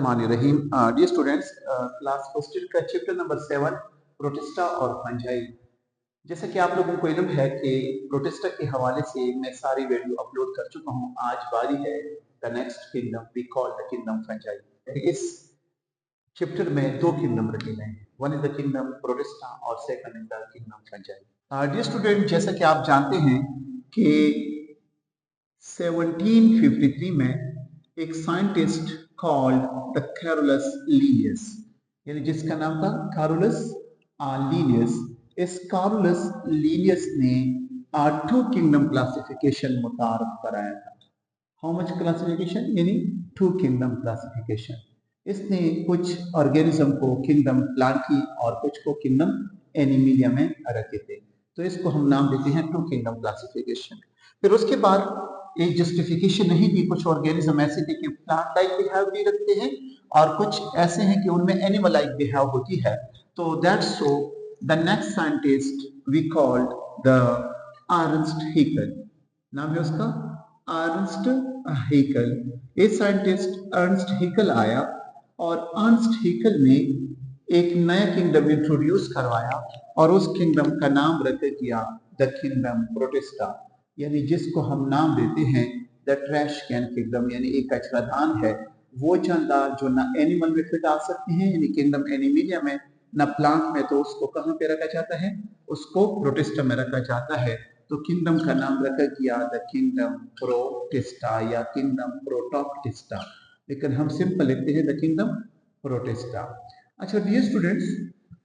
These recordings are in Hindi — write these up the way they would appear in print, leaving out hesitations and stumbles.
बिस्मिल्लाहिर्रहमानिर्रहीम। डियर स्टूडेंट्स, क्लास फर्स्ट का चैप्टर नंबर 7 प्रोटिस्टा और फंजाई। जैसा कि आप लोगों को इल्म है कि प्रोटिस्टा के हवाले से मैं सारी वीडियो अपलोड कर चुका हूं। आज बारी है the next kingdom we call the kingdom Fungi. इस चैप्टर में दो किंगडम रखे गए हैं, one is the kingdom Protista और second is the kingdom Fungi. Dear student, जैसा कि आप जानते हैं कि 1753 में एक scientist called the Carolus Linnaeus, यानी जिसका नाम था कैरोलस लीनियस। इस कैरोलस लीनियस ने टू किंगडम क्लासिफिकेशन मुतारफ कराया था। हाउ मच क्लासिफिकेशन, यानी टू किंगडम क्लासिफिकेशन। इसने कुछ ऑर्गेनिज्म को किंगडम प्लांटी और कुछ को किंगडम एनिमिलिया में रखे थे, तो इसको हम नाम देते हैं टू किंगडम क्लासिफिकेशन। फिर उसके बाद एक जस्टिफिकेशन नहीं थी, कुछ ऑर्गेनिज्म ऐसे थे कि प्लांट लाइक बिहेव भी रखते हैं और कुछ ऐसे हैं कि उनमें एनिमल लाइक बिहेव होती है। तो that's so the next scientist we called the Ernst Haeckel. नाम है उसका अर्नस्ट हैकेल। ये साइंटिस्ट अर्नस्ट हैकेल आया और अर्नस्ट हैकेल ने एक नया किंगडम इंट्रोड्यूस करवाया और उस किंगडम का नाम रख दिया द किंगडम प्रोटिस्टा, यानी जिसको हम नाम देते हैं द ट्रैश कैन किंगडम, यानी एक कचरादान है वो जानदार जो ना एनिमल में फिट आ सकते हैं, यानी किंगडम एनिमिलिया में, ना प्लांट में। तो उसको कहाँ पे रखा जाता है? उसको प्रोटिस्टा में रखा जाता है। तो किंगडम का नाम रखा गया द किंगडम प्रोटिस्टा या किंगडम प्रोटोक्टिस्टा, लेकिन हम सिंपल लिखते हैं द किंगडम प्रोटिस्टा। अच्छा डियर स्टूडेंट्स,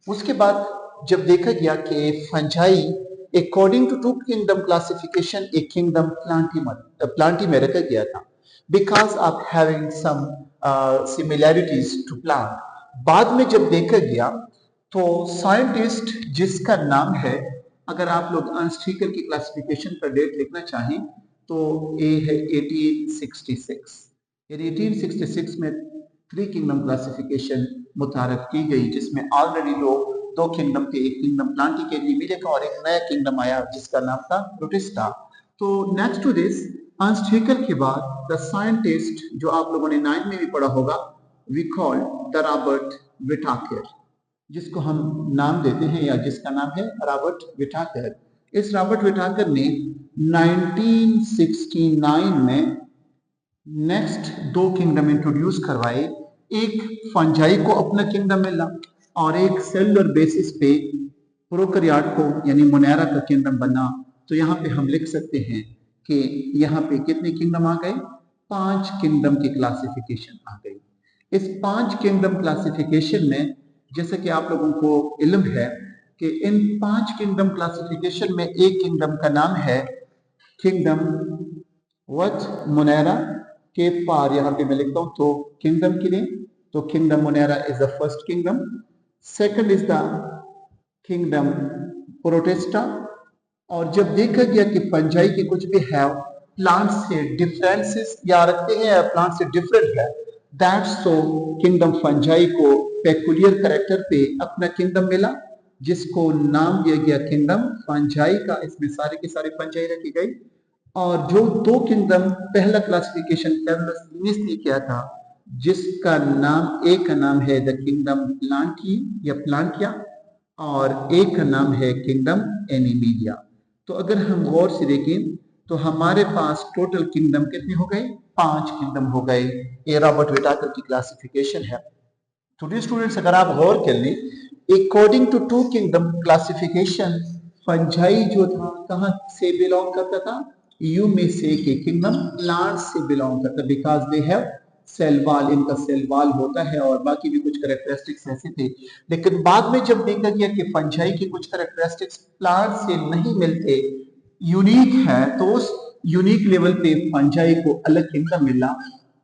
उसके बाद जब देखा गया कि fungi according to two kingdom classification एक किंगडम प्लांटी में रखा गया था because of having some similarities to plant. बाद में जब देखा गया तो साइंटिस्ट जिसका नाम है, अगर आप लोग अर्नस्ट हैकेल की क्लासिफिकेशन पर डेट लिखना चाहें तो ये है 1866, यानी 1866 में थ्री किंगडम क्लासिफिकेशन मुतारफ की गई, जिसमें ऑलरेडी लोग दो किंगडम थे, एक किंगडम प्लांटी के एनिमिलिया का और एक नया किंगडम आया जिसका नाम था प्रोटिस्टा। तो next to this Ernst Haeckel के बाद द साइंटिस्ट जो आप लोगों ने 9 में भी पढ़ा होगा we call the Robert Whittaker, जिसको हम नाम देते हैं या जिसका नाम है रॉबर्ट विटाकर। इस रॉबर्ट विटाकर ने 1969 में नेक्स्ट दो किंगडम इंट्रोड्यूस करवाए। एक फंजाई को अपना किंगडम मिला और एक सेलुलर बेसिस पे प्रोकैरियोट को यानी मोनेरा का किंगडम बना। तो यहाँ पे हम लिख सकते हैं कि यहाँ पे कितने किंगडम आ गए? 5 किंगडम की क्लासिफिकेशन आ गई। इस 5 किंगडम क्लासिफिकेशन में जैसे कि आप लोगों को इल्म है कि इन 5 किंगडम क्लासिफिकेशन में एक किंगडम का नाम है किंगडम व्हाट मोनेरा के पार। यहाँ पे मैं लिखता हूँ तो किंगडम के लिए तो kingdom Monera is the first kingdom, second is the kingdom Protista. और जब देखा गया कि फंजाई के कुछ भी है प्लांट से डिफरेंसेस या रखते हैं या प्लांट से डिफरेंट है, दैट्स सो किंगडम फंजाई को पेकुलियर कैरेक्टर पे अपना किंगडम मिला जिसको नाम दिया गया किंगडम फंजाई का। इसमें सारे के सारे फंजाई रखी गई। और जो दो किंगडम पहला क्लासिफिकेशन कैरोलस लीनियस ने किया था जिसका नाम, एक का नाम है द किंगडम प्लांटी या प्लांटिया और एक का नाम है किंगडम एनिमिलिया। तो अगर हम गौर से देखें तो हमारे पास टोटल किंगडम कितने हो गए? 5 किंगडम हो गए। ये रॉबर्ट विटाकर की क्लासिफिकेशन है। तो स्टूडेंट्स, अगर आप गौर कर लें according to two kingdom classification fungi जो था कहाँ से बिलोंग करता था? यू में से के किंगडम प्लांट से बिलोंग करता है because they have cell wall, इनका सेल वॉल होता है और बाकी भी कुछ कैरेक्टरिस्टिक्स ऐसे थे। लेकिन बाद में जब देखा गया कि फंजाई के कुछ कैरेक्टरिस्टिक्स प्लांट से नहीं मिलते, यूनिक है, तो उस यूनिक लेवल पे फंजाई को अलग किंगडम मिला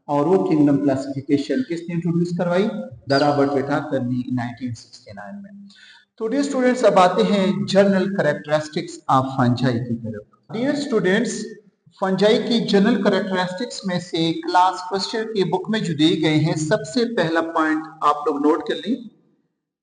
और वो किंगडम क्लासिफिकेशन किसने इंट्रोड्यूस करवाई? द रॉबर्ट विटाकर ने 1969 में। तो डियर स्टूडेंट्स, अब आते हैं जनरल कैरेक्टरिस्टिक्स ऑफ फंजाई की तरफ। डियर स्टूडेंट्स, फंजाई की जनरल कैरेक्टरिस्टिक्स में से क्लास फर्स्ट ईयर की बुक में जो दिए गए हैं, सबसे पहला पॉइंट आप लोग नोट कर लें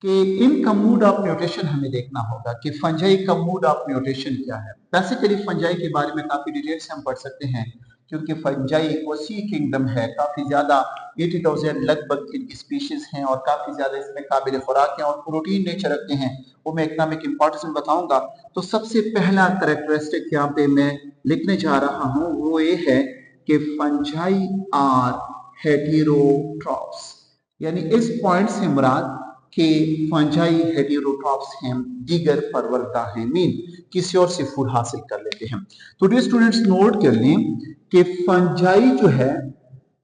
कि इनका मोड ऑफ म्यूटेशन हमें देखना होगा कि फंजाई का मोड ऑफ म्यूटेशन क्या है। बेसिकली फंजाई के बारे में काफी डिटेल से हम पढ़ सकते हैं क्योंकि फंजाई एक वसी किंगडम है, काफी ज्यादा 80,000 लगभग इनकी स्पीशीज हैं और काफी ज्यादा इसमें काबिल खुराक हैं और प्रोटीन नेचर रखते हैं, वो मैं इकोनॉमिक इंपॉर्टेंस में बताऊंगा। तो सबसे पहला कैरेक्टरिस्टिक यहाँ पे मैं लिखने जा रहा हूँ वो ये है कि फंजाई आर हेटेरोट्रॉप्स, यानी इस पॉइंट से मुराद कि फंजाई हेटेरोट्रॉप्स हैं, दीगर परवरदा हैं, मीन किसी और से फूड हासिल कर लेते हैं। तो डियर स्टूडेंट्स नोट कर लें कि फंजाई जो है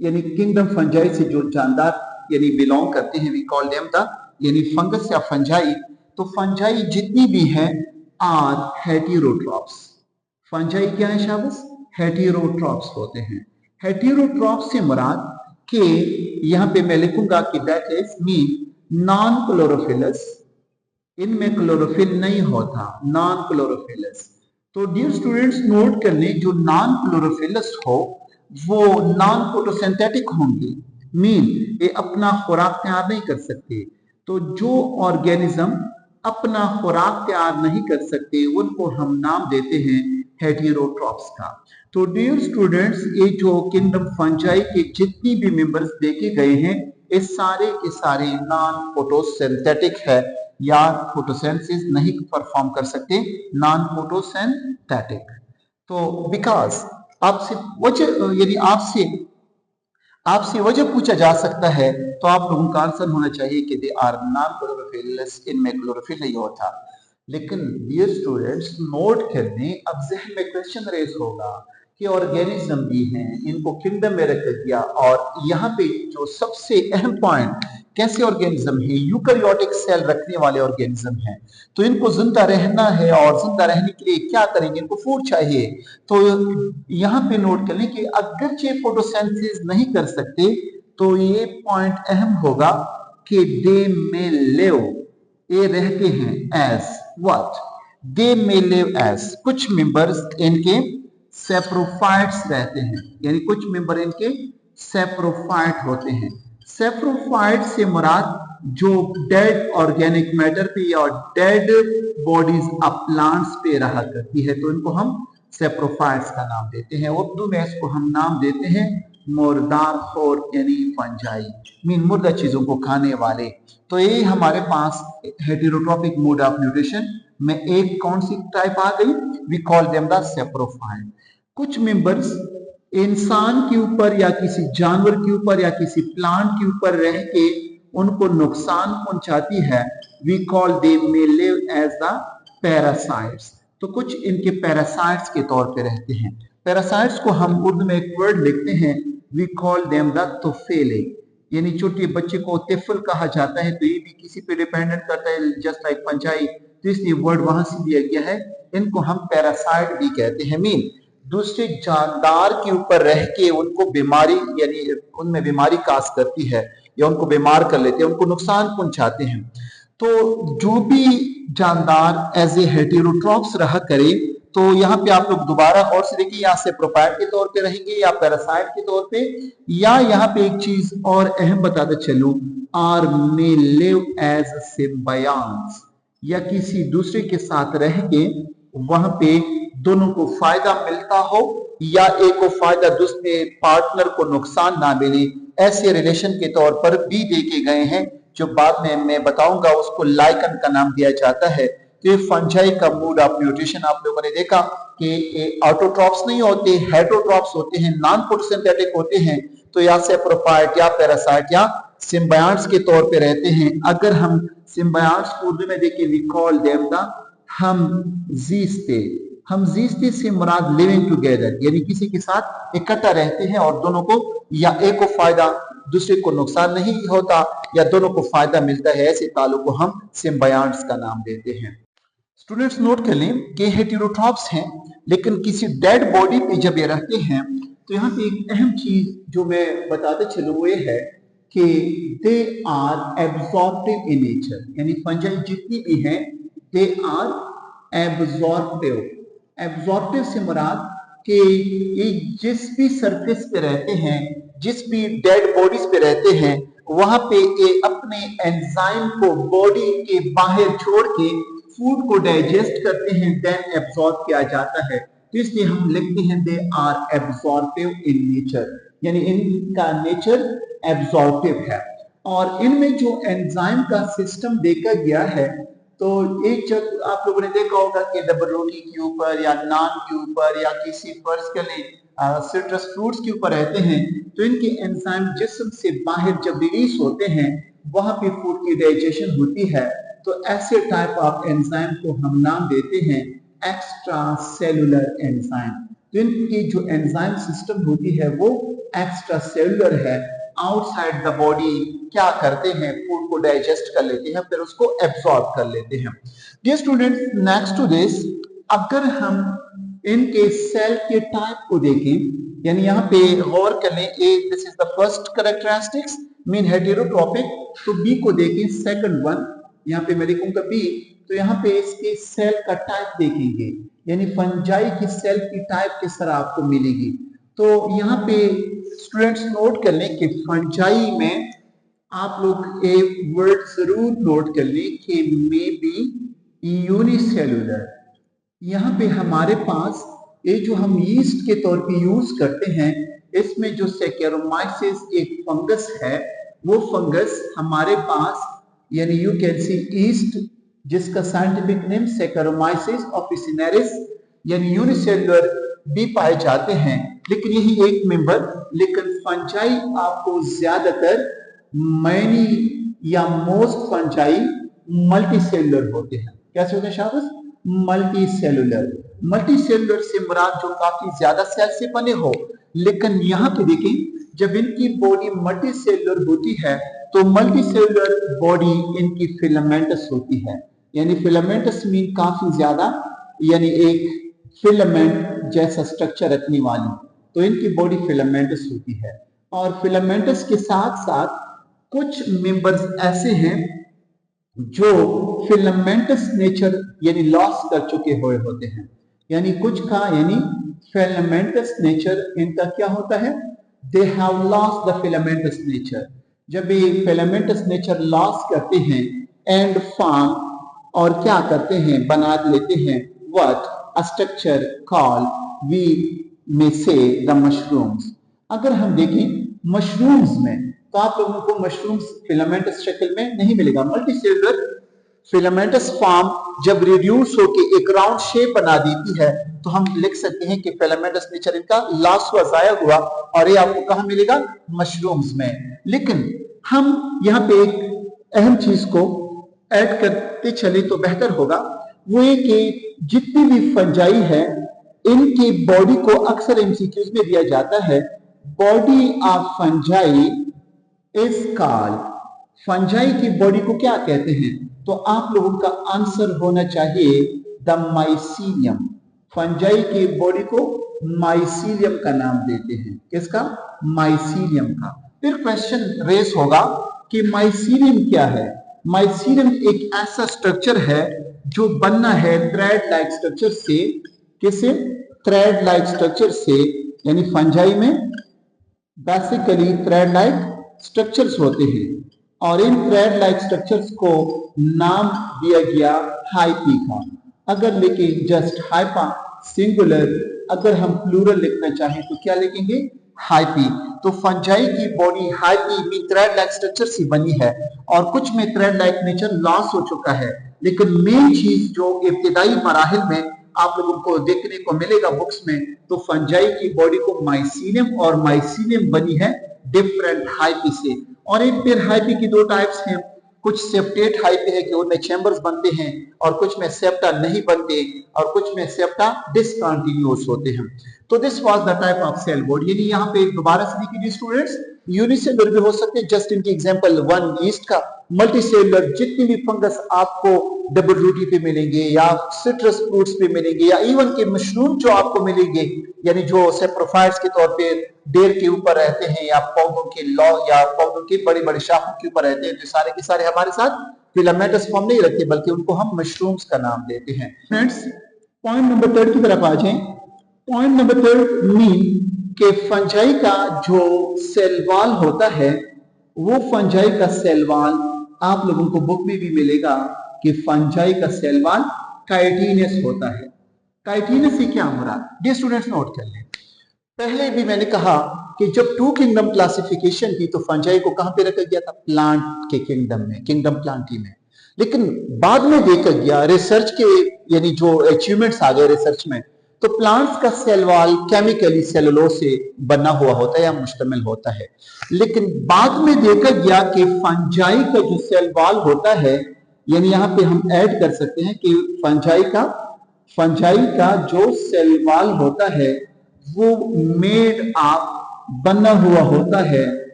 यानी किंगडम फंजाई से जो जानदार यानी बिलोंग करते हैं, वी कॉल देम द यानी फंगस या फंजाई। तो फंजाई जितनी भी हैं आर हेटेरोट्रॉप्स। फंजाई क्या है शाबाश? हेटेरोट्रॉप्स होते हैं। हेटेरोट्रॉप्स से मुराद कि यहाँ पे मैं लिखूंगा कि that is mean non chlorophyllous, इनमें क्लोरोफिल नहीं होता, नॉन क्लोरोफिलस। तो डियर स्टूडेंट्स नोट कर लें जो नॉन क्लोरोफिलस हो वो नॉन फोटोसिंथेटिक होंगे, मीन ये अपना खुराक तैयार नहीं कर सकते। तो जो ऑर्गेनिज्म अपना खुराक तैयार नहीं कर सकते उनको हम नाम देते हैं हेटेरोट्रॉप्स का। तो डियर स्टूडेंट्स ये जो किंगडम फंजाई के जितनी भी मेंबर्स देखे गए हैं ये सारे के सारे नॉन फोटोसिंथेटिक है या फोटोसिंथेसिस नहीं परफॉर्म कर सकते, नॉन फोटोसिंथेटिक। तो बिकॉज आपसे वजह यदि आपसे वजह पूछा जा सकता है तो आप लोगों का आंसर होना चाहिए कि दे आर नॉन क्लोरोफिलस, इनमें क्लोरोफिल नहीं होता। लेकिन डियर स्टूडेंट्स नोट कर लें, अब जहन में क्वेश्चन रेज होगा कि ऑर्गेनिज्म भी हैं, इनको किंगडम में रख दिया और यहाँ पे जो सबसे अहम पॉइंट कैसे ऑर्गेनिज्म है, यूकैरियोटिक सेल रखने वाले ऑर्गेनिज्म हैं। तो इनको जिंदा रहना है और जिंदा रहने के लिए क्या करेंगे, इनको फूड चाहिए। तो यहाँ पे नोट कर लें कि अगरचे फोटोसिंथेसिस नहीं कर सकते तो ये पॉइंट अहम होगा कि दे मे लिव, ये रहते हैं as what, they may live as, कुछ मेंबर्स इनके सेप्रोफाइट्स रहते हैं, यानी कुछ मेंबर इनके सेप्रोफाइट होते हैं। सेप्रोफाइट से मुराद जो डेड ऑर्गेनिक मैटर पे या डेड बॉडीज ऑफ प्लांट्स पे रहा करती है तो इनको हम सेप्रोफाइट्स का नाम देते हैं। उर्दू में इसको हम नाम देते हैं मुर्दार खोर यानी फंजाई, मीन मुर्दा चीजों को खाने वाले। तो ये हमारे पास हेटेरोट्रॉपिक मोड ऑफ न्यूट्रिशन में एक कौन सी टाइप आ गई, we call them the saprophyte. कुछ मेंबर्स इंसान के ऊपर या किसी जानवर के ऊपर या किसी प्लांट के ऊपर रह के उनको नुकसान पहुंचाती है, we call they may live as the parasites. तो कुछ इनके पैरासाइट्स के तौर पे रहते हैं। पैरासाइट्स को हम उर्दू में एक वर्ड लिखते हैं, वी कॉल देम द तुफेले, यानी छोटे बच्चे को तिफल कहा जाता है। तो ये भी किसी पे डिपेंडेंट करता है जस्ट लाइक पंचाई, तो इसलिए वर्ड वहां से दिया गया है। इनको हम पैरासाइट भी कहते हैं, मीन दूसरे जानदार के ऊपर रह के उनको बीमारी यानी उनमें बीमारी काज करती है या उनको बीमार कर लेते हैं, उनको नुकसान पहुंचाते हैं। तो जो भी जानदार एज ए हेटेरोट्रॉप्स रहा करे तो यहाँ पे आप लोग दोबारा और से देखिए, यहाँ से प्रोपाइट के तौर पे रहेंगे या पैरासाइट के तौर पे, या यहाँ पे एक चीज और अहम बताते चलूं, आर मे लिव एज सिम्बायंट्स, या किसी दूसरे के साथ रह के वहां पे दोनों को फायदा मिलता हो या एक को फायदा दूसरे पार्टनर को नुकसान ना मिले, ऐसे रिलेशन के तौर पर भी देखे गए हैं जो बाद में मैं बताऊंगा। उसको लाइकन का नाम दिया जाता है। तो फंजाई का मोड ऑफ न्यूट्रिशन आप लोगों ने देखा कि ऑटोट्रॉप्स नहीं होते, हेटेरोट्रॉप्स होते हैं, नॉन फोटोसिंथेटिक होते हैं। तो या सेप्रोफाइट या पैरासाइट या सिम्बायंट्स के तौर पे रहते हैं। अगर हम सिम्बायंट्स को उर्दू में देखें, वी कॉल देम द हमजीस्ते। हमजीस्ते से मुराद लिविंग टुगेदर, यानी किसी के साथ इकट्ठा रहते हैं और दोनों को या एक को फायदा दूसरे को नुकसान नहीं होता या दोनों को फायदा मिलता है, ऐसे ताल्लुक को हम सिम्बायंट्स का नाम देते हैं। स्टूडेंट्स नोट कर लें कि हेटेरोट्रॉप्स हैं लेकिन किसी डेड बॉडी पे जब ये रहते हैं तो यहाँ पे एक अहम चीज जो मैं बताते चलूं वो ये है कि they are absorptive in nature, यानी फंजाई जितनी भी हैं दे आर एब्जॉर्प्टिव। एब्जॉर्प्टिव से मुराद कि ये जिस भी सरफेस पे रहते हैं, जिस भी डेड बॉडीज पे रहते हैं, वहां पे ये अपने एंजाइम को बॉडी के बाहर छोड़ के फूड को डाइजेस्ट करते हैं, देन एब्जॉर्ब किया जाता है। तो इसलिए हम लिखते हैं दे आर एब्जॉर्बिव इन नेचर, यानी इनका नेचर एब्जॉर्बिव है। और इनमें जो एंजाइम का सिस्टम देखा गया है, तो एक जब आप लोगों ने देखा होगा कि डबल रोटी के ऊपर या नान के ऊपर या किसी फर्ज के लिए सिट्रस फ्रूट्स के ऊपर रहते हैं, तो इनके एंजाइम जिस्म से बाहर जब रिलीज होते हैं वहां पे फूड की डाइजेशन होती है। तो ऐसे टाइप ऑफ एंजाइम को हम नाम देते हैं एक्स्ट्रा सेलुलर एंजाइम। तो इनकी जो एंजाइम सिस्टम होती है वो एक्स्ट्रा सेलुलर है, आउटसाइड द बॉडी क्या करते हैं, फूड को डाइजेस्ट कर लेते हैं, फिर उसको एब्सॉर्ब कर लेते हैं। Dear students, next to this, अगर हम इनके सेल के टाइप को देखें, यानी यहाँ पे गौर कर लें, this is the first characteristics mean heterotrophic, तो बी को देखें सेकंड वन, यहाँ पे मैं लिखूंगा बी, तो यहाँ पे इसके सेल का टाइप देखेंगे, यानी फंजाई की सेल की टाइप किस तरह आपको मिलेगी। तो यहाँ पे स्टूडेंट्स नोट कर लें कि फंजाई में आप लोग एक वर्ड जरूर नोट कर लें कि मे बी यूनिसेलुलर। यहाँ पे हमारे पास ये जो हम यीस्ट के तौर पे यूज करते हैं, इसमें जो सैकेरोमाइसिस एक फंगस है, वो फंगस हमारे पास, यानी यू कैन सी यीस्ट, जिसका साइंटिफिक नेम सैकेरोमाइसिस ऑफिसिनेरिस यानी यूनिसेलुलर भी पाए जाते हैं, लेकिन यही एक मेंबर। लेकिन फंजाई आपको ज्यादातर मैनी या मोस्ट फंजाई मल्टीसेलुलर होते हैं। कैसे होते हैं शाबाश? मल्टी सेलुलर से मुराद जो काफी ज्यादा सेल से बने हो। लेकिन यहाँ पे देखें, जब इनकी बॉडी मल्टी सेलुलर होती है तो मल्टी सेलुलर बॉडी इनकी फिलामेंटस होती है, यानी फिलामेंटस मीन काफी ज्यादा, यानी एक फिलामेंट जैसा स्ट्रक्चर रखने वाली, तो इनकी बॉडी फिलामेंटस होती है। और फिलामेंटस के साथ साथ कुछ मेंबर्स ऐसे हैं जो फिलामेंटस नेचर यानी लॉस कर चुके हुए होते हैं, यानी कुछ का यानी फिलामेंटस नेचर इनका क्या होता है, they have lost the filamentous nature. जब ये फिलामेंटस नेचर लॉस करते हैं एंड फॉर्म, और क्या करते हैं, बना लेते हैं what a structure called we may say the mushrooms. अगर हम देखें मशरूम्स में, तो आप लोगों को मशरूम्स फिलामेंटस शक्ल में नहीं मिलेगा। मल्टीसेलुलर फिलामेंटस फॉर्म जब रिड्यूस होके एक राउंड शेप बना देती है, तो हम लिख सकते हैं कि फिलामेंटस नेचर इनका लॉस हुआ, जाया हुआ, और ये आपको कहां मिलेगा, मशरूम्स में। लेकिन हम यहाँ पे एक अहम चीज को ऐड करते चले तो बेहतर होगा, वो ये कि जितनी भी फंजाई है इनकी बॉडी को अक्सर एमसीक्यूज में दिया जाता है, body of fungi is called, fungi की बॉडी को क्या कहते हैं, तो आप लोगों का आंसर होना चाहिए द माइसीलियम। फंजाई की बॉडी को माइसीलियम का नाम देते हैं, किसका, माइसीलियम का। फिर क्वेश्चन रेस होगा कि माइसीलियम क्या है। माइसीलियम एक ऐसा स्ट्रक्चर है जो बनना है थ्रेड लाइक स्ट्रक्चर से, किसे, थ्रेड लाइक स्ट्रक्चर से, यानी फंजाई में बेसिकली थ्रेड लाइक स्ट्रक्चर्स होते हैं, और इन थ्रेड लाइक स्ट्रक्चर्स को नाम दिया गया हाइपी का। अगर लेकिन जस्ट हाइपा सिंगुलर, अगर हम प्लूरल लिखना चाहें तो क्या लिखेंगे, हाइपी। तो फंजाई की बॉडी हाइपी में थ्रेड लाइक स्ट्रक्चर से बनी है, और कुछ में थ्रेड लाइक नेचर लॉस हो चुका है। लेकिन मेन चीज जो इब्तिदाई मराहिल में आप लोगों को देखने को मिलेगा बुक्स में, तो फंजाई की बॉडी को माइसीलियम, और माइसीलियम बनी है डिफरेंट हाइपी से। और एक फिर हाइपी की दो टाइप्स हैं, कुछ सेप्टेट हाइपी है कि उनमें चैम्बर्स बनते हैं, और कुछ में सेप्टा नहीं बनते, और कुछ में सेप्टा डिसकंटिन्यूअस होते हैं। तो this was the type of cell body. यानी यहाँ पे दोबारा से देखिए स्टूडेंट्स, यूनिसेलुलर भी हो सकते हैं, जस्ट इनकी एग्जांपल वन ईस्ट का। मल्टीसेलुलर जितनी भी फंगस आपको डबल रूटी पे मिलेंगे, या सिट्रस फ्रूट्स पे मिलेंगे, या इवन के मशरूम जो आपको मिलेंगे, यानी जो सेप्रोफाइट्स के तौर पे बेर के ऊपर रहते हैं, या पौधों के लॉ या पौधों के बड़े बड़े शाखों के ऊपर रहते हैं, तो सारे के सारे हमारे साथ फिलामेंटस फॉर्म नहीं रखते, बल्कि उनको हम मशरूम्स का नाम देते हैं। फ्रेंड्स, पॉइंट नंबर 3 की तरफ आ जाएं। पॉइंट नंबर 3 मीन के फंजाई का जो सेल वॉल होता है, वो फंजाई का सेल वॉल आप लोगों को बुक में भी मिलेगा कि फंजाई का सेल वॉल काइटिनस होता है। काइटिनस से क्या मुराद? डियर स्टूडेंट्स नोट कर लें, पहले भी मैंने कहा कि जब टू किंगडम क्लासिफिकेशन की तो फंजाई को कहां पे रखा गया था? प्लांट के किंगडम में, किंगडम प्लांटी में। लेकिन बाद में देखा गया रिसर्च के यानी जो अचीवमेंट्स आ गए रिसर्च में, तो प्लांट्स का सेल वॉल केमिकली सेलुलोज से बना हुआ होता है या मुश्तमिल होता है। लेकिन बाद में देखा गया कि फंजाई का जो सेल वॉल होता है, यानी यहां पे हम ऐड कर सकते हैं कि फंजाई का जो सेल वॉल होता है वो मेड ऑफ बना हुआ होता है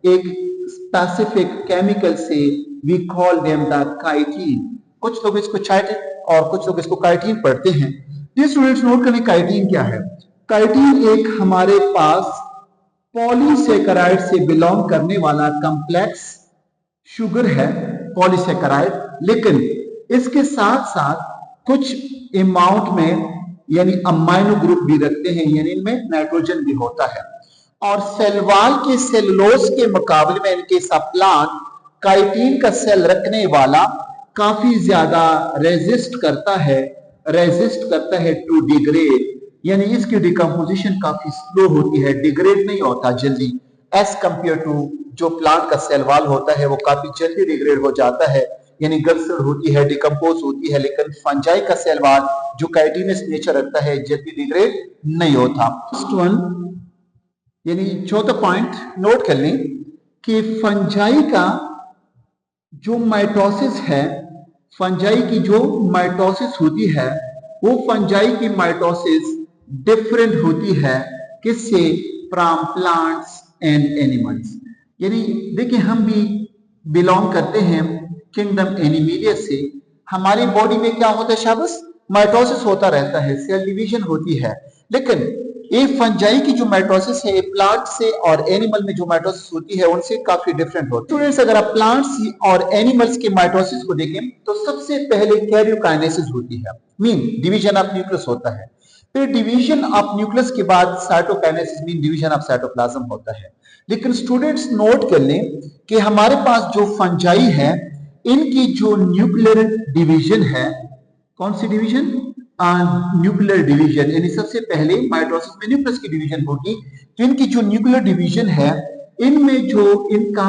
एक स्पेसिफिक केमिकल से, we call them the chitin. कुछ लोग इसको चाइटिन और कुछ लोग इसको काइटिन पढ़ते हैं। ये स्टूडेंट्स नोट करें काइटिन क्या है। काइटिन एक हमारे पास पॉलीसेकेराइड से बिलोंग करने वाला कॉम्प्लेक्स शुगर है, पॉलीसेकेराइड। लेकिन इसके साथ साथ कुछ अमाउंट में यानी अमाइनो ग्रुप भी रखते हैं, यानी इनमें नाइट्रोजन भी होता है। और सेल वॉल के सेलुलोज के मुकाबले में इनके प्लांट काइटिन का सेल रखने वाला काफी ज्यादा रेजिस्ट करता है टू डिग्रेड, यानी इसकी डिकम्पोजिशन काफी स्लो होती है, डिग्रेड नहीं होता जल्दी, एज कंपेयर टू जो प्लांट का सेल वॉल होता है वो काफी जल्दी डिग्रेड हो जाता है, यानी गलसड़ होती है, डिकम्पोज होती है। लेकिन फंजाई का सेल वॉल जो काइटिनस नेचर रखता है जल्दी डिग्रेड नहीं होता। फर्स्ट वन यानी चौथा पॉइंट नोट कर लें कि फंजाई का जो माइटोसिस है, फंजाई की जो माइटोसिस होती है वो फंजाई की माइटोसिस डिफरेंट होती है किससे? From plants and animals. यानी देखिए हम भी बिलोंग करते हैं किंगडम एनिमेलिया से। हमारी बॉडी में क्या होता है शाबस? माइटोसिस होता रहता है, सेल डिवीजन होती है। लेकिन ये फंजाई की जो माइटोसिस है प्लांट से और एनिमल में जो माइटोसिस होती है उनसे काफी डिफरेंट होती है। स्टूडेंट्स अगर आप प्लांट्स और एनिमल्स के माइटोसिस को देखें तो सबसे पहले कैरियोकाइनेसिस होती है, मीन डिवीजन ऑफ न्यूक्लियस होता है। फिर डिवीजन ऑफ न्यूक्लियस के बाद cytokinesis mean division of cytoplasm होता है। लेकिन स्टूडेंट्स नोट कर लें कि हमारे पास जो फंजाई है इनकी जो न्यूक्लियर डिवीजन है, कौन सी डिवीजन? न्यूक्लियर डिवीजन, यानी सबसे पहले माइटोसिस में न्यूक्लियस की डिवीजन होगी। तो इनकी जो न्यूक्लियर डिवीजन है इनमें जो इनका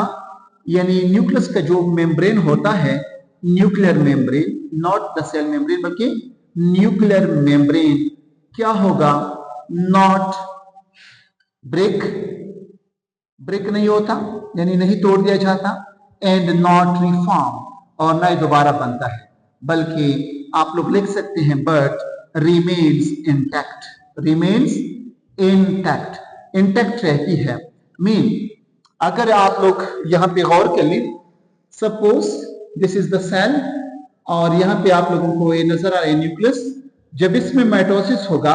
यानी न्यूक्लियस का जो मेम्ब्रेन होता है, nuclear membrane, not the cell membrane बल्कि न्यूक्लियर मेम्ब्रेन क्या होगा? नॉट ब्रेक नहीं होता, यानी नहीं तोड़ दिया जाता, एंड नॉट रिफॉर्म और ना ही दोबारा बनता है, बल्कि आप लोग लिख सकते हैं बट रिमेन्स इंटैक्ट रहती है। मीन अगर आप लोग यहां पे गौर कर लें, suppose this is the cell और यहां पे आप लोगों को ये नजर आ रहा है न्यूक्लियस। जब इसमें माइटोसिस होगा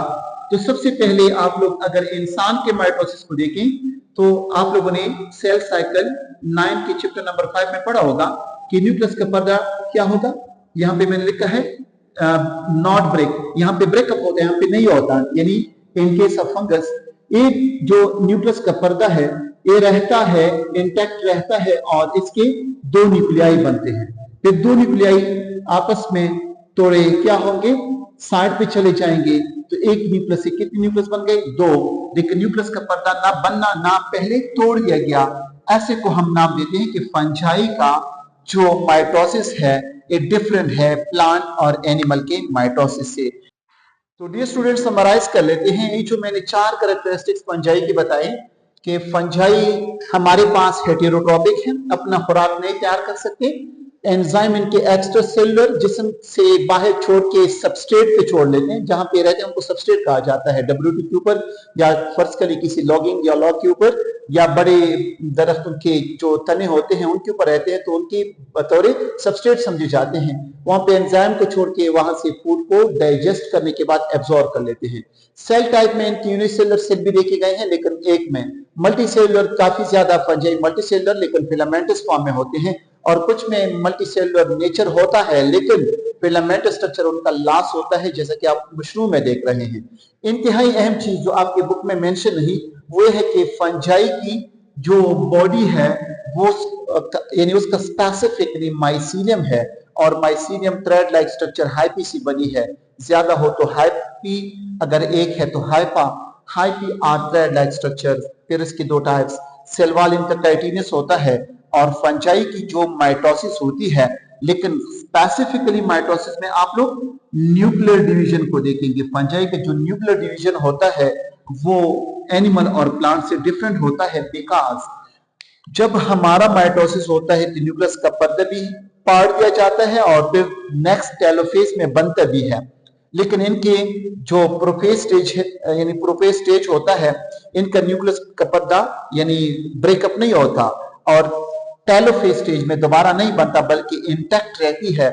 तो सबसे पहले आप लोग अगर इंसान के माइटोसिस को देखें तो आप लोगों ने सेल साइकिल 9 के चैप्टर नंबर 5 में पढ़ा होगा कि न्यूक्लियस का पर्दा क्या होगा। यहाँ पे मैंने लिखा है नॉट ब्रेक, यहाँ पे ब्रेकअप होता है, यहाँ पे नहीं होता। यानी इन केस ऑफ फंगस ये जो न्यूक्लियस का पर्दा है ये रहता है, इंटैक्ट रहता है और इसके दो न्यूक्लियाई बनते हैं। फिर दो न्यूक्लियाई आपस में तोड़े क्या होंगे? साइड पे चले जाएंगे। तो एक न्यूक्लियस से कितने न्यूक्लियस बन गए? 2। लेकिन न्यूक्लियस का पर्दा ना बनना ना पहले तोड़ दिया गया, ऐसे को हम नाम देते हैं कि फंजाई का जो माइटोसिस है ये डिफरेंट है प्लांट और एनिमल के माइटोसिस से। तो डियर स्टूडेंट्स समराइज कर लेते हैं। ये जो मैंने 4 कैरेक्टरिस्टिक्स फंजाई की बताई कि फंजाई हमारे पास हेटेरोट्रॉपिक है, अपना खुराक नहीं तैयार कर सकते। एंजाइम इनके एक्स्ट्रा सेलुलर जिस्म से बाहर छोड़ के सबस्ट्रेट पे छोड़ लेते हैं, जहां पे रहते हैं उनको सबस्ट्रेट कहा जाता है, WT के ऊपर या फर्ज करें किसी लॉगिंग या लॉग के ऊपर या बड़े दरख्तों के जो तने होते हैं उनके ऊपर रहते हैं, तो उनकी बतौर सबस्ट्रेट समझे जाते हैं। वहां पे एंजाइम को छोड़ के वहां से फूड को डाइजेस्ट करने के बाद एब्जॉर्ब कर लेते हैं। सेल टाइप में इनके यूनिसेलुलर सेल भी देखे गए हैं, लेकिन एक में मल्टीसेलुलर काफी ज्यादा फंजाई मल्टीसेलुलर लेकिन फिलामेंटस फॉर्म में होते हैं, और कुछ में मल्टीसेलुलर नेचर होता है लेकिन फिलामेंट स्ट्रक्चर उनका लॉस होता है, जैसा कि आप मशरूम में देख रहे हैं। इंतहाई अहम चीज जो आपके बुक में मेंशन नहीं वो है कि फंजाई की जो बॉडी है वो यानी उसका स्पेसिफिक माइसीलियम है और mycelium thread like structure hyphae सी बनी है, ज्यादा हो तो हाइपी, अगर एक है तो hypha. Hyphae are thread like structure. फिर इसके दो टाइप्स, सेल वॉल इनका काइटिनस होता है और फंजाई की जो माइटोसिस होती है, लेकिन स्पेसिफिकली माइटोसिस में आप लोग न्यूक्लियर डिवीजन को देखेंगे। फंजाई का जो न्यूक्लियर डिवीजन होता है वो एनिमल और प्लांट से डिफरेंट होता है, बिकॉज जब हमारा माइटोसिस होता है तो न्यूक्लियस का पर्दा भी पाड़ दिया जाता है और फिर नेक्स्ट टेलोफेज में बनता भी है। लेकिन इनके जो प्रोफेज स्टेज है, यानी प्रोफेज स्टेज होता है, इनका न्यूक्लियस का पर्दा यानी ब्रेकअप नहीं होता और टेलोफेज स्टेज में दोबारा नहीं बनता, बल्कि इंटैक्ट रहती है,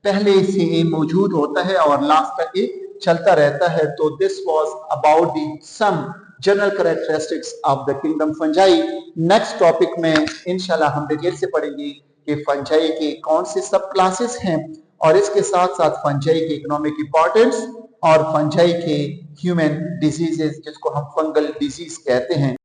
पहले से ये मौजूद होता है और लास्ट तक ये चलता रहता है। तो this was about the some general characteristics of the kingdom fungi. Next topic में इंशाल्लाह हम डिटेल से पढ़ेंगे कि फंजाई के कौन से सब क्लासेस हैं और इसके साथ साथ फंजाई के इकोनॉमिक इंपॉर्टेंस और फंजाई के ह्यूमन डिजीजेस जिसको हम फंगल डिजीज कहते हैं।